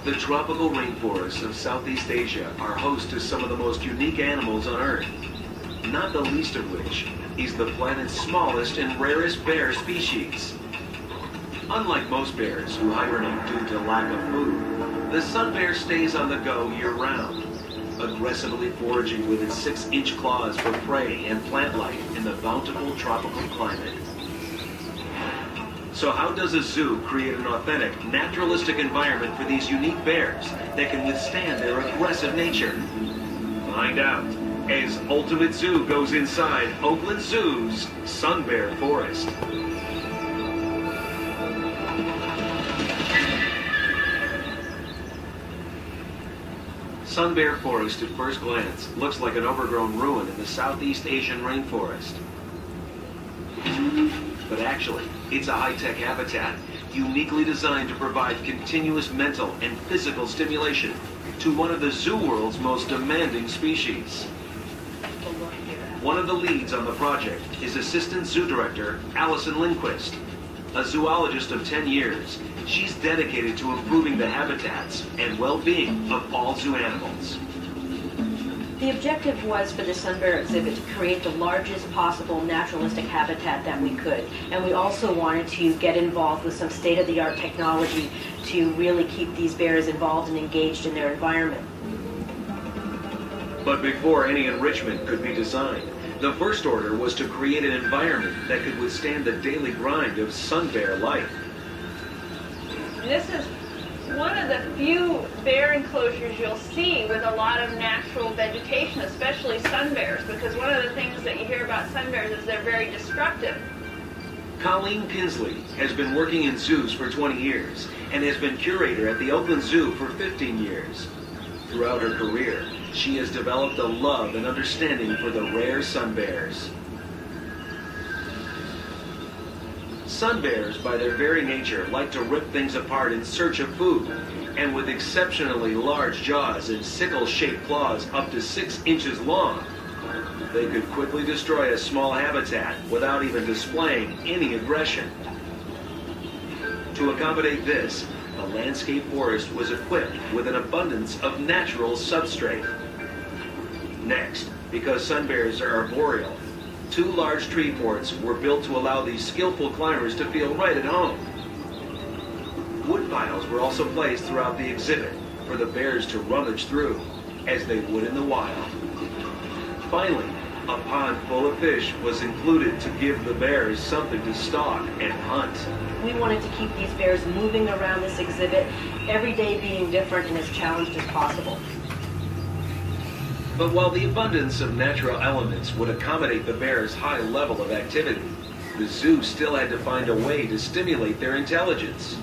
The tropical rainforests of Southeast Asia are host to some of the most unique animals on Earth, not the least of which is the planet's smallest and rarest bear species. Unlike most bears who hibernate due to lack of food, the sun bear stays on the go year-round, aggressively foraging with its 6-inch claws for prey and plant life in the bountiful tropical climate. So how does a zoo create an authentic, naturalistic environment for these unique bears that can withstand their aggressive nature? Find out as Ultimate Zoo goes inside Oakland Zoo's Sun Bear Forest. Sun Bear Forest at first glance looks like an overgrown ruin in the Southeast Asian rainforest. But actually, it's a high-tech habitat uniquely designed to provide continuous mental and physical stimulation to one of the zoo world's most demanding species. One of the leads on the project is Assistant Zoo Director Allison Lindquist. A zoologist of 10 years, she's dedicated to improving the habitats and well-being of all zoo animals. The objective was for the Sun Bear exhibit to create the largest possible naturalistic habitat that we could. And we also wanted to get involved with some state-of-the-art technology to really keep these bears involved and engaged in their environment. But before any enrichment could be designed, the first order was to create an environment that could withstand the daily grind of sun bear life. This is one of the few bear enclosures you'll see with a lot of natural vegetation, especially sun bears, because one of the things that you hear about sun bears is they're very destructive. Colleen Kinsley has been working in zoos for 20 years and has been curator at the Oakland Zoo for 15 years. Throughout her career, she has developed a love and understanding for the rare sun bears. Sun bears, by their very nature, like to rip things apart in search of food, and with exceptionally large jaws and sickle-shaped claws up to 6 inches long, they could quickly destroy a small habitat without even displaying any aggression. To accommodate this, the landscape forest was equipped with an abundance of natural substrate. Next, because sun bears are arboreal, 2 large tree forts were built to allow these skillful climbers to feel right at home. Wood piles were also placed throughout the exhibit for the bears to rummage through, as they would in the wild. Finally, a pond full of fish was included to give the bears something to stalk and hunt. We wanted to keep these bears moving around this exhibit, every day being different and as challenged as possible. But while the abundance of natural elements would accommodate the bears' high level of activity, the zoo still had to find a way to stimulate their intelligence.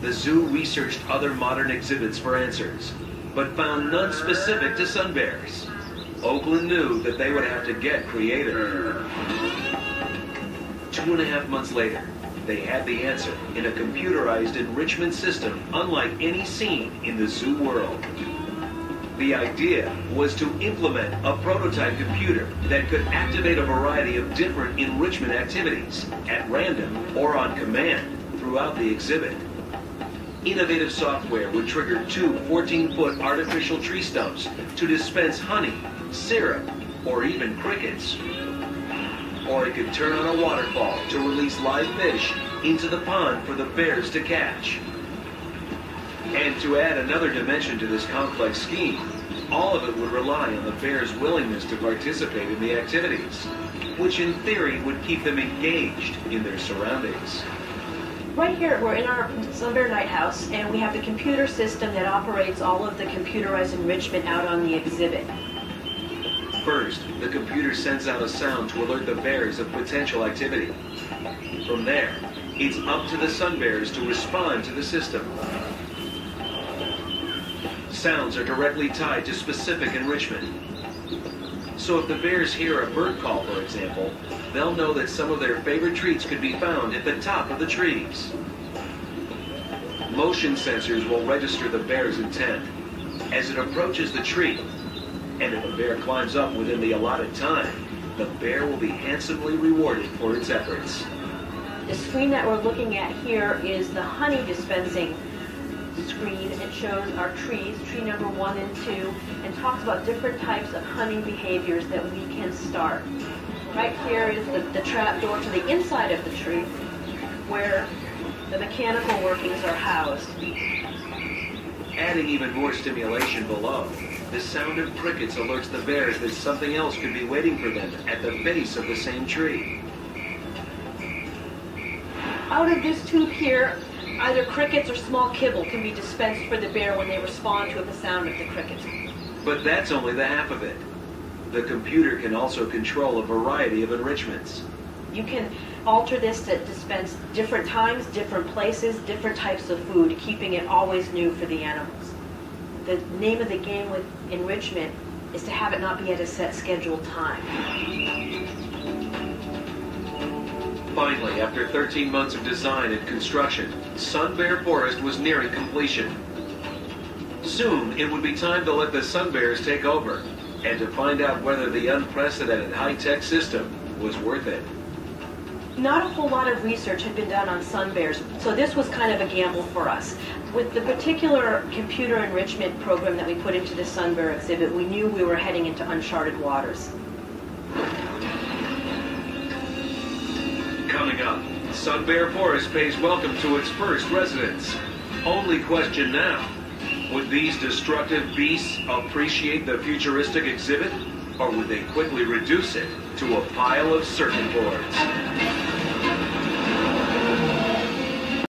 The zoo researched other modern exhibits for answers, but found none specific to sun bears. Oakland knew that they would have to get creative. 2.5 months later, they had the answer in a computerized enrichment system unlike any seen in the zoo world. The idea was to implement a prototype computer that could activate a variety of different enrichment activities at random or on command throughout the exhibit. Innovative software would trigger 2 14-foot artificial tree stumps to dispense honey, syrup, or even crickets. Or it could turn on a waterfall to release live fish into the pond for the bears to catch. And to add another dimension to this complex scheme, all of it would rely on the bears' willingness to participate in the activities, which in theory would keep them engaged in their surroundings. Right here, we're in our Sun Bear Night House, and we have the computer system that operates all of the computerized enrichment out on the exhibit. First, the computer sends out a sound to alert the bears of potential activity. From there, it's up to the sun bears to respond to the system. Sounds are directly tied to specific enrichment. So if the bears hear a bird call, for example, they'll know that some of their favorite treats could be found at the top of the trees. Motion sensors will register the bear's intent as it approaches the tree, and if a bear climbs up within the allotted time, the bear will be handsomely rewarded for its efforts. The screen that we're looking at here is the honey dispensing screen. It shows our trees, tree number 1 and 2, and talks about different types of hunting behaviors that we can start. Right here is the trap door to the inside of the tree, where the mechanical workings are housed. Adding even more stimulation below, the sound of crickets alerts the bears that something else could be waiting for them at the base of the same tree. Out of this tube here, either crickets or small kibble can be dispensed for the bear when they respond to the sound of the crickets. But that's only the half of it. The computer can also control a variety of enrichments. You can alter this to dispense different times, different places, different types of food, keeping it always new for the animals. The name of the game with enrichment is to have it not be at a set scheduled time. Finally, after 13 months of design and construction, Sun Bear Forest was nearing completion. Soon, it would be time to let the sun bears take over and to find out whether the unprecedented high-tech system was worth it. Not a whole lot of research had been done on sun bears, so this was kind of a gamble for us. With the particular computer enrichment program that we put into the sun bear exhibit, we knew we were heading into uncharted waters. Coming up, Sun Bear Forest pays welcome to its first residents. Only question now, would these destructive beasts appreciate the futuristic exhibit, or would they quickly reduce it to a pile of circuit boards?